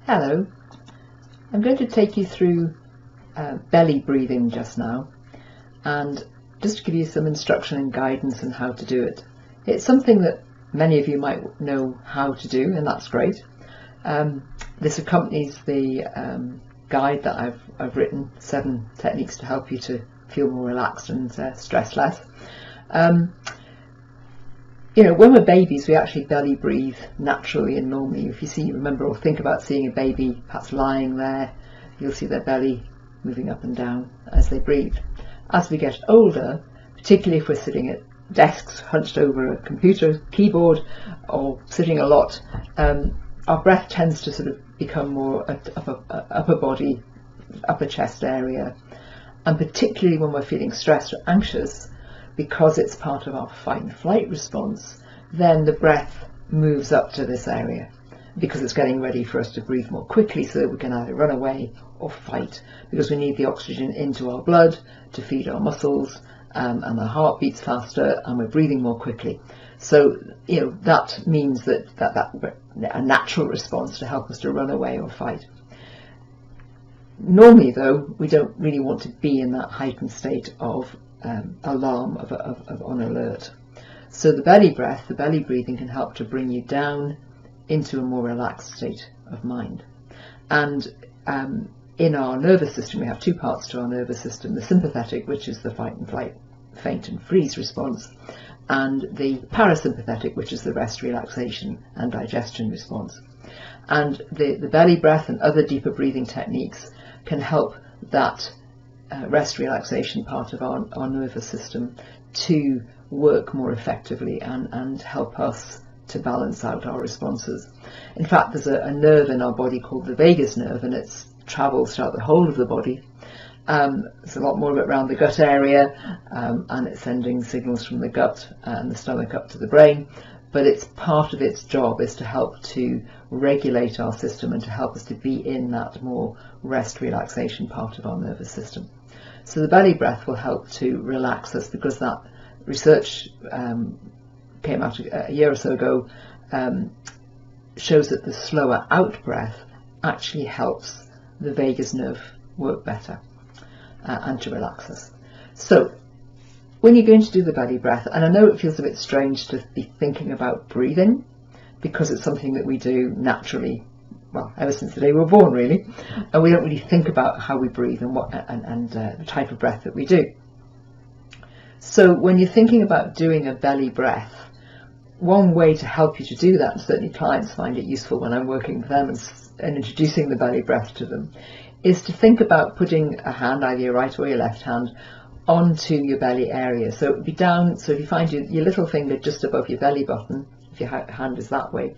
Hello, I'm going to take you through belly breathing just now, and just to give you some instruction and guidance on how to do it. It's something that many of you might know how to do, and that's great. This accompanies the guide that I've written, 7 techniques to help you to feel more relaxed and stress less. When we're babies, we actually belly breathe naturally and normally. If you remember or think about seeing a baby perhaps lying there, you'll see their belly moving up and down as they breathe. As we get older, particularly if we're sitting at desks hunched over a computer keyboard or sitting a lot, our breath tends to sort of become more upper body, upper chest area, and particularly when we're feeling stressed or anxious, because it's part of our fight and flight response, then the breath moves up to this area because it's getting ready for us to breathe more quickly so that we can either run away or fight, because we need the oxygen into our blood to feed our muscles, and the heart beats faster and we're breathing more quickly. So that means that a natural response to help us to run away or fight. Normally though, we don't really want to be in that heightened state of alarm, of on alert. So the belly breath, the belly breathing, can help to bring you down into a more relaxed state of mind. And in our nervous system, we have 2 parts to our nervous system: the sympathetic, which is the fight and flight, faint and freeze response, and the parasympathetic, which is the rest, relaxation and digestion response. And the belly breath and other deeper breathing techniques can help that rest, relaxation part of our nervous system to work more effectively and help us to balance out our responses. In fact, there's a nerve in our body called the vagus nerve, and it travels throughout the whole of the body. There's a lot more of it around the gut area, and it's sending signals from the gut and the stomach up to the brain. But it's part of its job is to help to regulate our system and to help us to be in that more rest, relaxation part of our nervous system. So the belly breath will help to relax us, because that research came out a year or so ago, shows that the slower out breath actually helps the vagus nerve work better and to relax us. So when you're going to do the belly breath, and I know it feels a bit strange to be thinking about breathing, because it's something that we do naturally, well, ever since the day we were born, really, and we don't really think about how we breathe and the type of breath that we do. So when you're thinking about doing a belly breath, one way to help you to do that, and certainly clients find it useful when I'm working with them and introducing the belly breath to them, is to think about putting a hand, either your right or your left hand, onto your belly area. So it would be down, so if you find your little finger just above your belly button, if your hand is that way,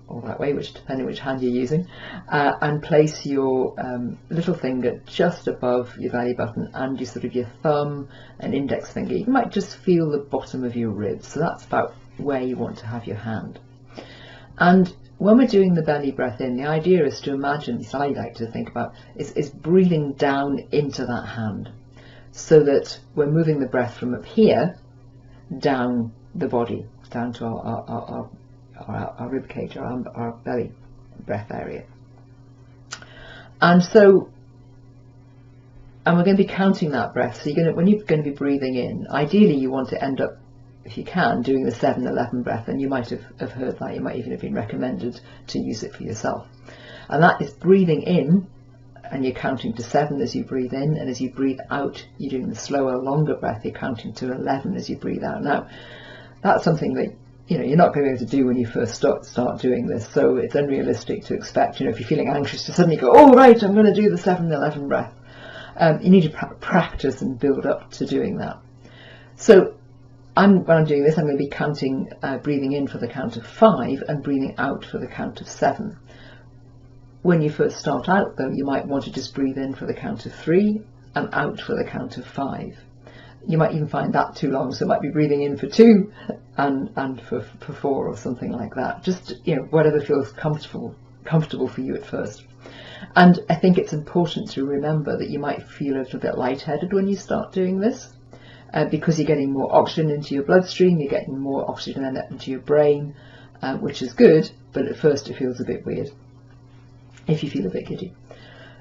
or that way, depending which hand you're using, and place your little finger just above your belly button, and your thumb and index finger. You might just feel the bottom of your ribs, so that's about where you want to have your hand. And when we're doing the belly breath in, the idea is to imagine, at least I like to think about, is breathing down into that hand, so that we're moving the breath from up here down the body, down to our rib cage, our belly breath area. And we're going to be counting that breath. So when you're going to be breathing in, ideally you want to end up, if you can, doing the 7-11 breath, and you might have heard that. You might even have been recommended to use it for yourself. And that is breathing in, and you're counting to 7 as you breathe in, and as you breathe out, you're doing the slower, longer breath. You're counting to 11 as you breathe out. Now, that's something that you're not going to be able to do when you first start doing this, so it's unrealistic to expect, if you're feeling anxious, to suddenly go, oh right, I'm going to do the 7-11 breath. You need to practice and build up to doing that. So when I'm doing this, I'm going to be counting, breathing in for the count of 5 and breathing out for the count of 7. When you first start out though, you might want to just breathe in for the count of 3 and out for the count of 5. You might even find that too long, so it might be breathing in for 2 and for 4 or something like that. Just whatever feels comfortable for you at first. And I think it's important to remember that you might feel a little bit lightheaded when you start doing this, because you're getting more oxygen into your bloodstream, you're getting more oxygen into your brain, which is good, but at first it feels a bit weird. if you feel a bit giddy.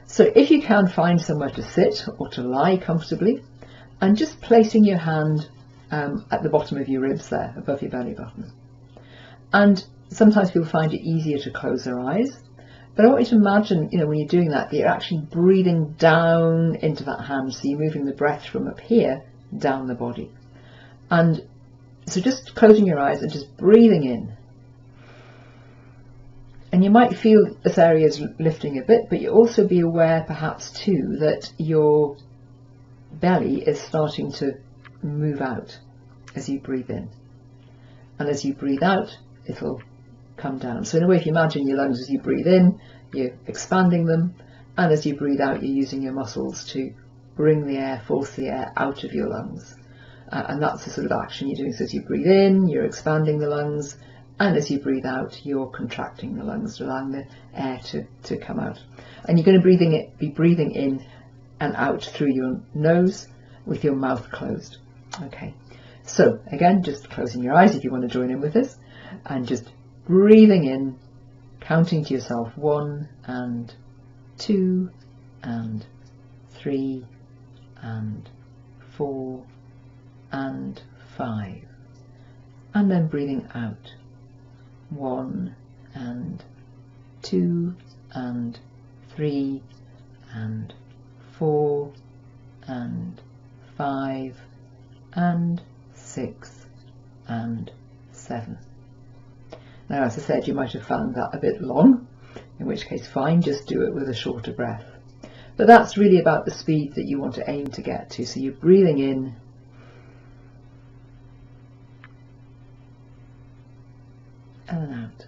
So if you can, find somewhere to sit or to lie comfortably, and just placing your hand at the bottom of your ribs there, above your belly button. And sometimes people find it easier to close their eyes, but I want you to imagine, when you're doing that you're actually breathing down into that hand, so you're moving the breath from up here down the body. And so just closing your eyes and just breathing in. And you might feel this area is lifting a bit, but you also be aware perhaps too that your belly is starting to move out as you breathe in. And as you breathe out, it'll come down. So in a way, if you imagine your lungs, as you breathe in, you're expanding them, and as you breathe out, you're using your muscles to bring the air, force the air out of your lungs. And that's the sort of action you're doing. So as you breathe in, you're expanding the lungs, and as you breathe out, you're contracting the lungs, allowing the air to come out. And you're going to be breathing in and out through your nose with your mouth closed. Okay, so again, just closing your eyes if you want to join in with this, and just breathing in, counting to yourself 1 and 2 and 3 and 4 and 5, and then breathing out 1 and 2 and 3 and 4 and 5 and 6 and 7. Now, as I said, you might have found that a bit long, in which case fine, just do it with a shorter breath. But that's really about the speed that you want to aim to get to. So you're breathing in and out.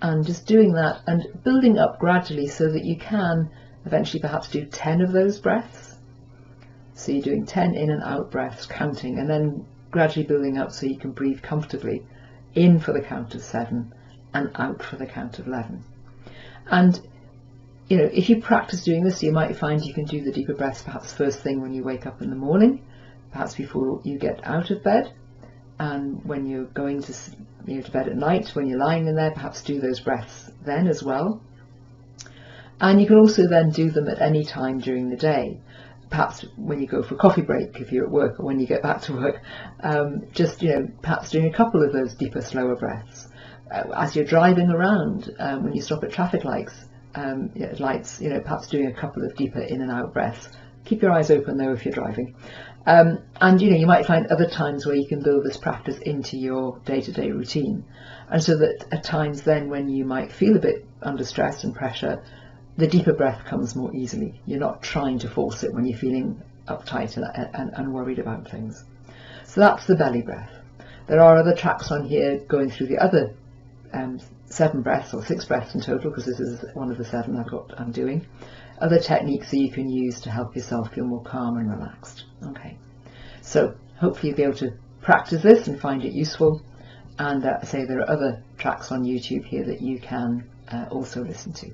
And just doing that and building up gradually so that you can eventually perhaps do 10 of those breaths. So you're doing 10 in and out breaths, counting, and then gradually building up so you can breathe comfortably in for the count of 7 and out for the count of 11. And if you practice doing this, you might find you can do the deeper breaths perhaps first thing when you wake up in the morning, perhaps before you get out of bed, and when you're going to bed at night, when you're lying in there, perhaps do those breaths then as well. And you can also then do them at any time during the day, perhaps when you go for a coffee break if you're at work, or when you get back to work, just perhaps doing a couple of those deeper, slower breaths. As you're driving around, when you stop at traffic lights, perhaps doing a couple of deeper in and out breaths. Keep your eyes open though if you're driving. And you might find other times where you can build this practice into your day-to-day routine, and so that at times then when you might feel a bit under stress and pressure, the deeper breath comes more easily. You're not trying to force it when you're feeling uptight and worried about things. So that's the belly breath. There are other tracks on here going through the other 7 breaths, or 6 breaths in total, because this is one of the 7 I'm doing. Other techniques that you can use to help yourself feel more calm and relaxed. Okay, so hopefully you'll be able to practice this and find it useful. And say there are other tracks on YouTube here that you can also listen to.